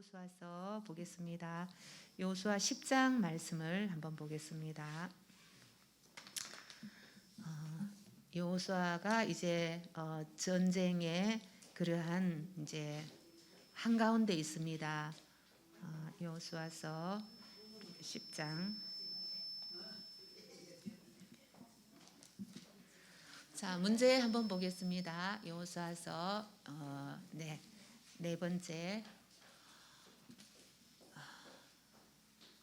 여호수아서 보겠습니다. 여호수아 10장 말씀을 한번 보겠습니다. 여호수아가 이제 전쟁의 그러한 이제 한가운데 있습니다. 여호수아서 10장. 자, 문제 한번 보겠습니다. 여호수아서 네 번째.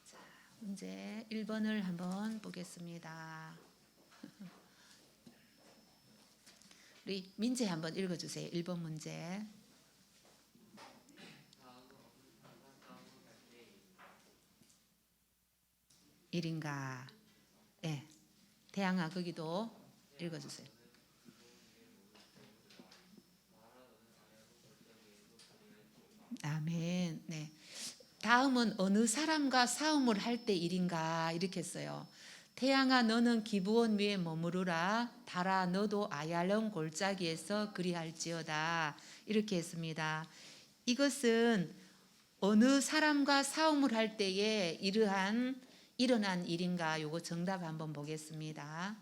자, 문제 1번을 한번 보겠습니다. 우리 민재 한번 읽어주세요. 1번 문제. 일인가? 네. 태양아 거기도 읽어주세요. 아멘. 네. 다음은 어느 사람과 싸움을 할 때 일인가 이렇게 했어요. 태양아 너는 기브온 위에 머무르라. 달아 너도 아얄론 골짜기에서 그리할지어다. 이렇게 했습니다. 이것은 어느 사람과 싸움을 할 때에 일어난 일인가? 요거 정답 한번 보겠습니다.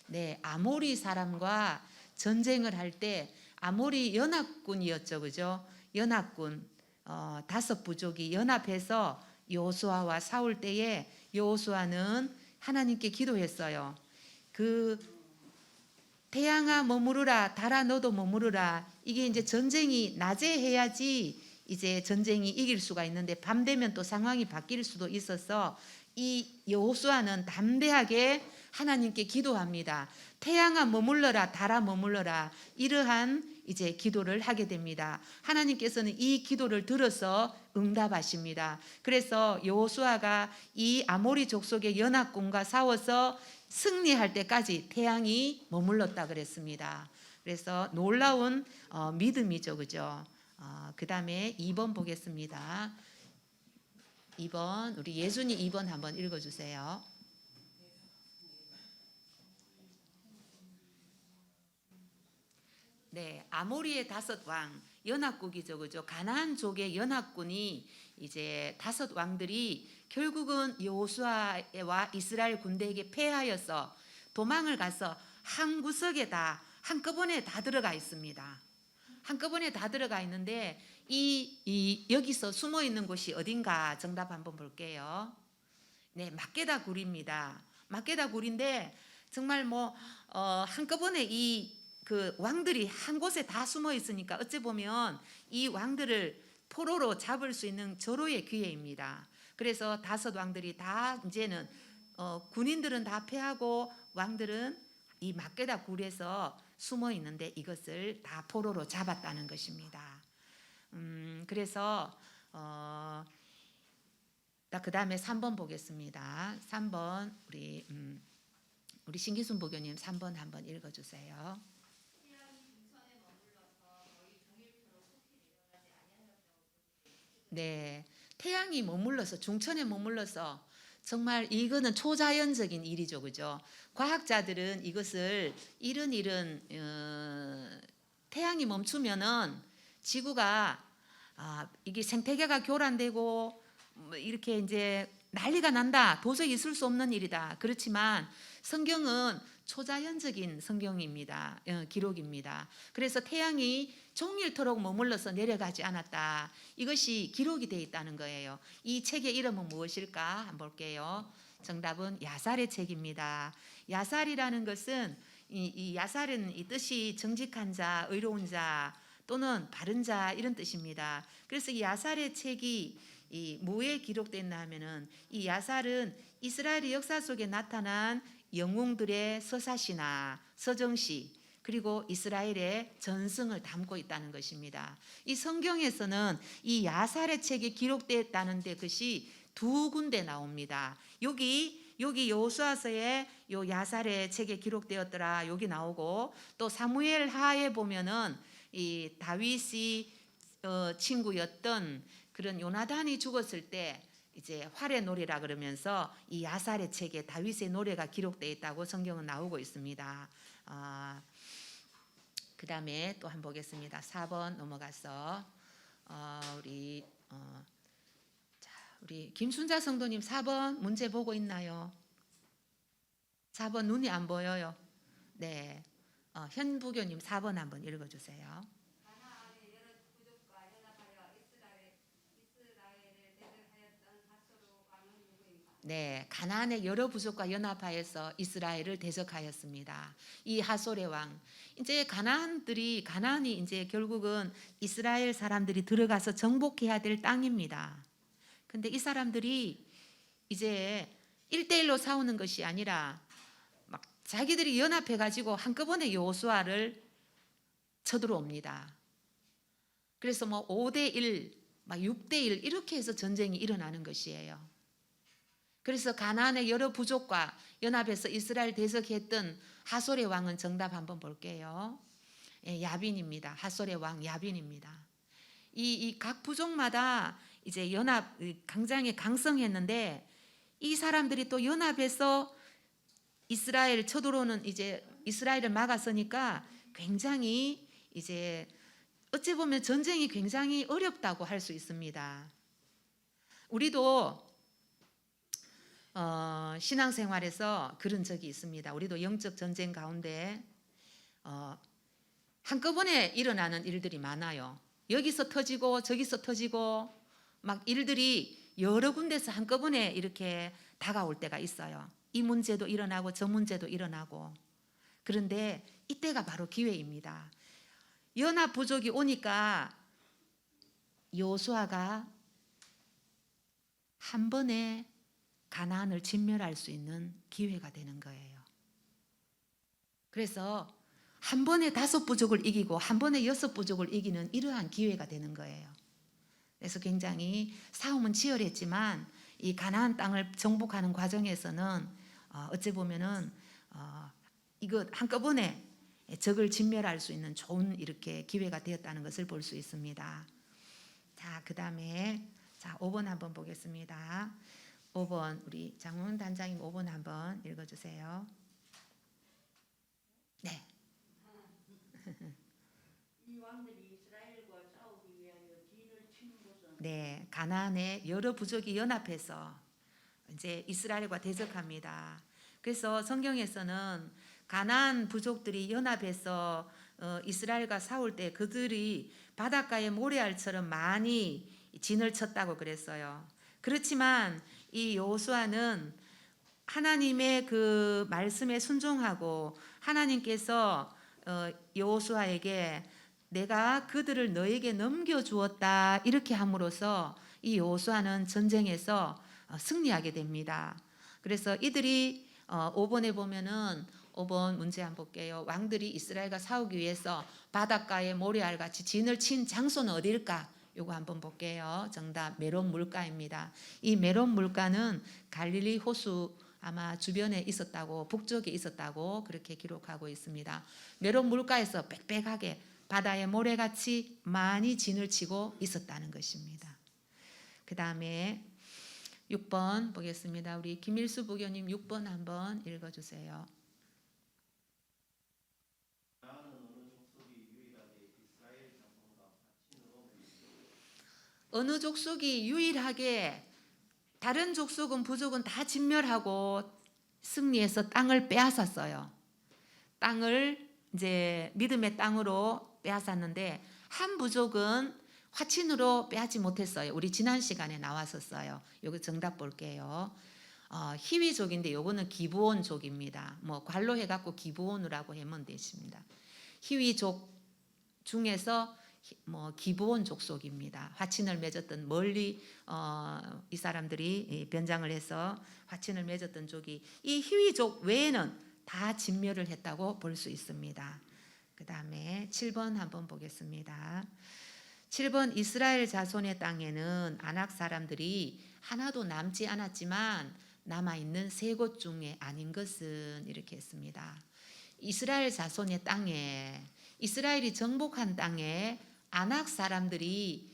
네, 아모리 사람과 전쟁을 할 때 아모리 연합군이었죠, 그죠? 연합군 5부족이 연합해서 여호수아와 싸울 때에 여호수아는 하나님께 기도했어요. 그 태양아 머무르라, 달아 너도 머무르라. 이게 이제 전쟁이 낮에 해야지 이제 전쟁이 이길 수가 있는데 밤 되면 또 상황이 바뀔 수도 있어서 이 여호수아는 담대하게 하나님께 기도합니다. 태양아 머물러라, 달아 머물러라. 이러한 이제 기도를 하게 됩니다. 하나님께서는 이 기도를 들어서 응답하십니다. 그래서 여호수아가 이 아모리 족속의 연합군과 싸워서 승리할 때까지 태양이 머물렀다 그랬습니다. 그래서 놀라운 믿음이죠, 그죠? 그 다음에 2번 보겠습니다. 2번 우리 예순이 2번 한번 읽어주세요. 네, 아모리의 5왕 연합국이죠, 그죠? 가나안족의 연합군이 이제 5왕들이 결국은 여호수아와 이스라엘 군대에게 패하여서 도망을 가서 한 구석에 다 한꺼번에 다 들어가 있습니다. 한꺼번에 다 들어가 있는데 여기서 숨어 있는 곳이 어딘가 정답 한번 볼게요. 네, 막게다 굴입니다. 막게다 굴인데 정말 한꺼번에 그 왕들이 한 곳에 다 숨어 있으니까 어찌 보면 이 왕들을 포로로 잡을 수 있는 절호의 기회입니다. 그래서 5 왕들이 다 이제는 군인들은 다 패하고 왕들은 이 막게다 굴에서 숨어 있는데 이것을 다 포로로 잡았다는 것입니다. 그래서 그 다음에 3번 보겠습니다. 3번 우리 신기순 부교님 3번 한번 읽어주세요. 네, 태양이 머물러서 중천에 머물러서 정말 이거는 초자연적인 일이죠, 그죠? 과학자들은 이것을 이런 태양이 멈추면은 지구가 이게 생태계가 교란되고 이렇게 이제 난리가 난다. 도저히 있을 수 없는 일이다. 그렇지만 성경은 초자연적인 성경입니다. 기록입니다. 그래서 태양이 종일토록 머물러서 내려가지 않았다. 이것이 기록이 되어 있다는 거예요. 이 책의 이름은 무엇일까? 한번 볼게요. 정답은 야살의 책입니다. 야살이라는 것은 이 야살은 이 뜻이 정직한 자, 의로운 자 또는 바른 자 이런 뜻입니다. 그래서 이 야살의 책이 뭐에 기록됐나 하면은 이 야살은 이스라엘의 역사 속에 나타난 영웅들의 서사시나 서정시 그리고 이스라엘의 전승을 담고 있다는 것입니다. 이 성경에서는 이 야살의 책에 기록되었다는 데 것이 2군데 나옵니다. 여기 여호수아서에 요 야살의 책에 기록되었더라 여기 나오고 또 사무엘 하에 보면은 이 다윗이 친구였던 그런 요나단이 죽었을 때 이제 활의 노래라 그러면서 이 야살의 책에 다윗의 노래가 기록되어 있다고 성경은 나오고 있습니다. 그 다음에 또 한번 보겠습니다. 4번 넘어가서 우리 우리 김순자 성도님 4번 문제 보고 있나요? 4번 눈이 안 보여요. 네. 현부교님 4번 한번 읽어주세요. 네, 가나안의 여러 부족과 연합하여서 이스라엘을 대적하였습니다. 이 하솔의 왕. 이제 가나안이 이제 결국은 이스라엘 사람들이 들어가서 정복해야 될 땅입니다. 근데 이 사람들이 이제 1대1로 싸우는 것이 아니라 막 자기들이 연합해 가지고 한꺼번에 여호수아를 쳐들어옵니다. 그래서 뭐 5대1, 막 6대1 이렇게 해서 전쟁이 일어나는 것이에요. 그래서 가나안의 여러 부족과 연합해서 이스라엘 대적했던 하솔의 왕은 정답 한번 볼게요. 예, 야빈입니다. 하솔의 왕 야빈입니다. 이 각 부족마다 이제 연합 굉장히 강성했는데 이 사람들이 또 연합해서 이스라엘 쳐들어오는 이제 이스라엘을 막았으니까 굉장히 이제 어찌 보면 전쟁이 굉장히 어렵다고 할 수 있습니다. 우리도 신앙생활에서 그런 적이 있습니다. 우리도 영적 전쟁 가운데 한꺼번에 일어나는 일들이 많아요. 여기서 터지고 저기서 터지고 막 일들이 여러 군데서 한꺼번에 이렇게 다가올 때가 있어요. 이 문제도 일어나고 저 문제도 일어나고. 그런데 이때가 바로 기회입니다. 연합 부족이 오니까 여호수아가 한 번에 가나안을 진멸할 수 있는 기회가 되는 거예요. 그래서 한 번에 5부족을 이기고 한 번에 6부족을 이기는 이러한 기회가 되는 거예요. 그래서 굉장히 싸움은 치열했지만 이 가나안 땅을 정복하는 과정에서는 어찌 보면은 이거 한꺼번에 적을 진멸할 수 있는 좋은 이렇게 기회가 되었다는 것을 볼 수 있습니다. 자, 그다음에 5번 한번 보겠습니다. 5번 우리 장훈 단장님 5번 한번 읽어주세요. 네. 이 왕들이 이스라엘과 싸우기 위하여 진을 치는 것은 네, 가나안의 여러 부족이 연합해서 이제 이스라엘과 대적합니다. 그래서 성경에서는 가나안 부족들이 연합해서 이스라엘과 싸울 때 그들이 바닷가의 모래알처럼 많이 진을 쳤다고 그랬어요. 그렇지만 이 여호수아는 하나님의 그 말씀에 순종하고 하나님께서 여호수아에게 내가 그들을 너에게 넘겨주었다 이렇게 함으로써 이 여호수아는 전쟁에서 승리하게 됩니다. 그래서 이들이 5번에 보면은 5번 문제 한번 볼게요. 왕들이 이스라엘과 싸우기 위해서 바닷가에 모래알같이 진을 친 장소는 어디일까? 요거 한번 볼게요. 정답 메론 물가입니다. 이 메론 물가는 갈릴리 호수 아마 주변에 있었다고 북쪽에 있었다고 그렇게 기록하고 있습니다. 메론 물가에서 빽빽하게 바다에 모래같이 많이 진을 치고 있었다는 것입니다. 그 다음에 6번 보겠습니다. 우리 김일수 부교님 6번 한번 읽어주세요. 어느 족속이 유일하게 다른 족속은 부족은 다 진멸하고 승리해서 땅을 빼앗았어요. 땅을 이제 믿음의 땅으로 빼앗았는데 한 부족은 화친으로 빼앗지 못했어요. 우리 지난 시간에 나왔었어요. 여기 정답 볼게요. 히위족인데 요거는 기브온족입니다. 뭐 관로 해갖고 기브온이라고 하면 되십니다. 히위족 중에서 뭐 기브온 족속입니다. 화친을 맺었던 멀리 이 사람들이 변장을 해서 화친을 맺었던 족이 이 히위족 외에는 다 진멸을 했다고 볼 수 있습니다. 그 다음에 7번 한번 보겠습니다. 7번 이스라엘 자손의 땅에는 아낙 사람들이 하나도 남지 않았지만 남아있는 3곳 중에 아닌 것은 이렇게 했습니다. 이스라엘 자손의 땅에 이스라엘이 정복한 땅에 아낙 사람들이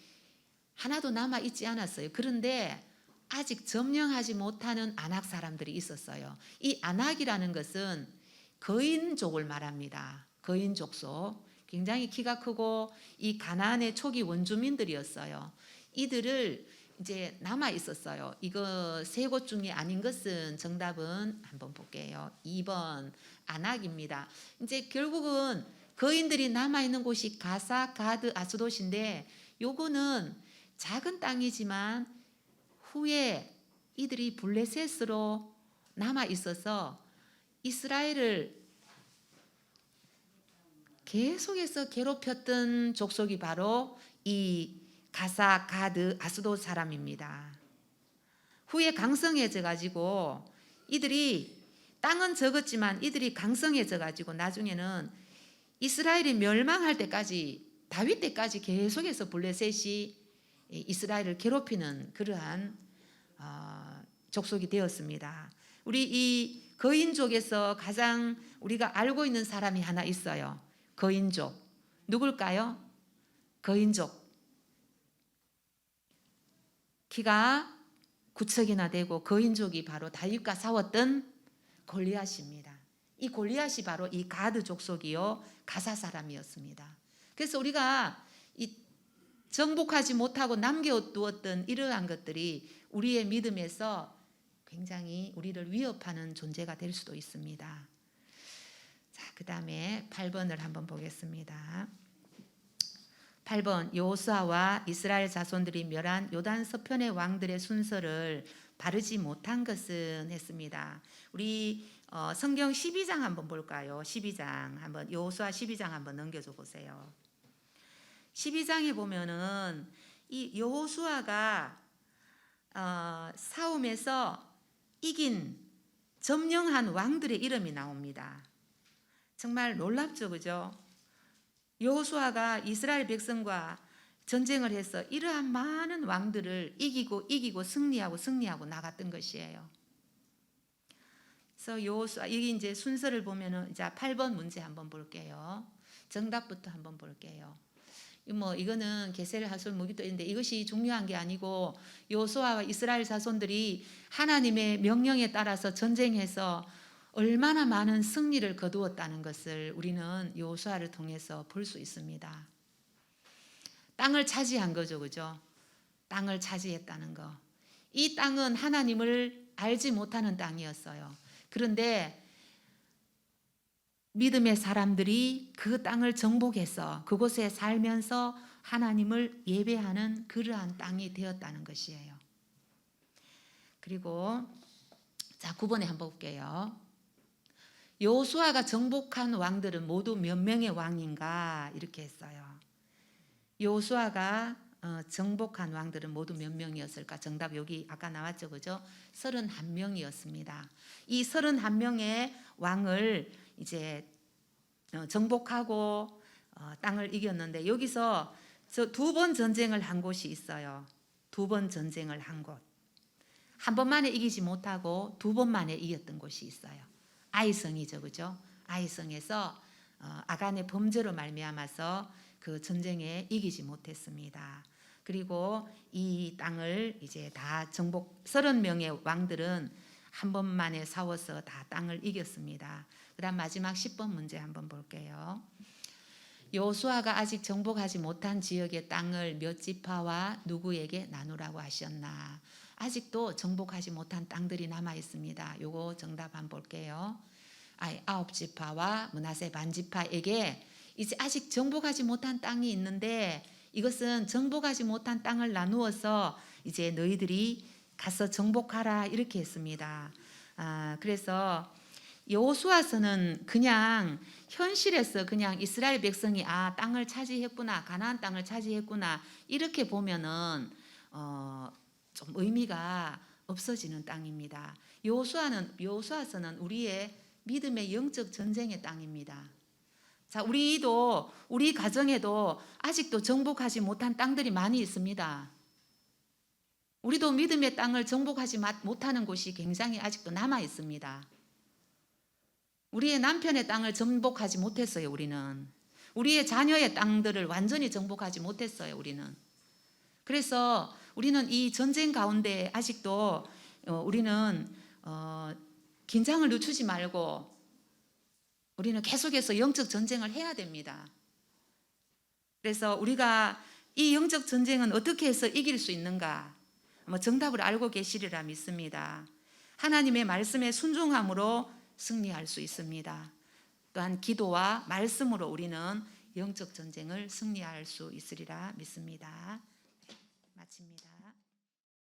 하나도 남아있지 않았어요. 그런데 아직 점령하지 못하는 아낙 사람들이 있었어요. 이 아낙이라는 것은 거인족을 말합니다. 거인 족속. 굉장히 키가 크고 이 가나안의 초기 원주민들이었어요. 이들을 이제 남아 있었어요. 이거 세 곳 중에 아닌 것은 정답은 한번 볼게요. 2번 안악입니다. 이제 결국은 거인들이 남아 있는 곳이 가사, 가드, 아스돗인데 요거는 작은 땅이지만 후에 이들이 블레셋으로 남아 있어서 이스라엘을 계속해서 괴롭혔던 족속이 바로 이 가사, 가드, 아스돗 사람입니다. 후에 강성해져 가지고 이들이 땅은 적었지만 이들이 강성해져 가지고 나중에는 이스라엘이 멸망할 때까지, 다윗 때까지 계속해서 블레셋이 이스라엘을 괴롭히는 그러한 족속이 되었습니다. 우리 이 거인족에서 가장 우리가 알고 있는 사람이 하나 있어요. 거인족. 누굴까요? 거인족. 키가 9척이나 되고 거인족이 바로 다윗과 싸웠던 골리앗입니다. 이 골리앗이 바로 이 가드 족속이요 가사 사람이었습니다. 그래서 우리가 이 정복하지 못하고 남겨두었던 이러한 것들이 우리의 믿음에서 굉장히 우리를 위협하는 존재가 될 수도 있습니다. 자, 그다음에 8번을 한번 보겠습니다. 8번 여호수아와 이스라엘 자손들이 멸한 요단 서편의 왕들의 순서를 바르지 못한 것은 했습니다. 우리 성경 12장 한번 볼까요? 12장 한번 여호수아 12장 한번 넘겨줘 보세요. 12장에 보면은 이 여호수아가 싸움에서 이긴 점령한 왕들의 이름이 나옵니다. 정말 놀랍죠, 그죠? 여호수아가 이스라엘 백성과 전쟁을 해서 이러한 많은 왕들을 이기고 승리하고 나갔던 것이에요. 그래서 여호수아 여기 이제 순서를 보면은 자 8번 문제 한번 볼게요. 정답부터 한번 볼게요. 이거는 게셀 하솔 무기도인데 이것이 중요한 게 아니고 여호수아와 이스라엘 자손들이 하나님의 명령에 따라서 전쟁해서 얼마나 많은 승리를 거두었다는 것을 우리는 여호수아를 통해서 볼 수 있습니다. 땅을 차지한 거죠, 그죠? 땅을 차지했다는 거. 이 땅은 하나님을 알지 못하는 땅이었어요. 그런데 믿음의 사람들이 그 땅을 정복해서 그곳에 살면서 하나님을 예배하는 그러한 땅이 되었다는 것이에요. 그리고 자 9번에 한번 볼게요. 여호수아가 정복한 왕들은 모두 몇 명의 왕인가 이렇게 했어요. 여호수아가 정복한 왕들은 모두 몇 명이었을까? 정답 여기 아까 나왔죠, 그죠? 31명이었습니다. 이 31명의 왕을 이제 정복하고 땅을 이겼는데 여기서 저 2번 전쟁을 한 곳이 있어요. 2번 전쟁을 한 곳. 한 번만에 이기지 못하고 2번 만에 이겼던 곳이 있어요. 아이성이죠, 그죠? 아이성에서 아간의 범죄로 말미암아서 그 전쟁에 이기지 못했습니다. 그리고 이 땅을 이제 다 정복 30명의 왕들은 한 번만에 싸워서 다 땅을 이겼습니다. 그다음 마지막 10번 문제 한번 볼게요. 여호수아가 아직 정복하지 못한 지역의 땅을 몇 지파와 누구에게 나누라고 하셨나? 아직도 정복하지 못한 땅들이 남아 있습니다. 요거 정답 한번 볼게요. 9지파와 므낫세 반지파에게 이제 아직 정복하지 못한 땅이 있는데 이것은 정복하지 못한 땅을 나누어서 이제 너희들이 가서 정복하라 이렇게 했습니다. 그래서 여호수아서는 그냥 현실에서 그냥 이스라엘 백성이 땅을 차지했구나, 가나안 땅을 차지했구나 이렇게 보면은 좀 의미가 없어지는 땅입니다. 여호수아서는 우리의 믿음의 영적 전쟁의 땅입니다. 자, 우리 가정에도 아직도 정복하지 못한 땅들이 많이 있습니다. 우리도 믿음의 땅을 정복하지 못하는 곳이 굉장히 아직도 남아 있습니다. 우리의 남편의 땅을 정복하지 못했어요, 우리는. 우리의 자녀의 땅들을 완전히 정복하지 못했어요, 우리는. 그래서 우리는 이 전쟁 가운데 아직도 우리는 긴장을 늦추지 말고 우리는 계속해서 영적 전쟁을 해야 됩니다. 그래서 우리가 이 영적 전쟁은 어떻게 해서 이길 수 있는가? 아마 정답을 알고 계시리라 믿습니다. 하나님의 말씀에 순종함으로 승리할 수 있습니다. 또한 기도와 말씀으로 우리는 영적 전쟁을 승리할 수 있으리라 믿습니다. 마칩니다.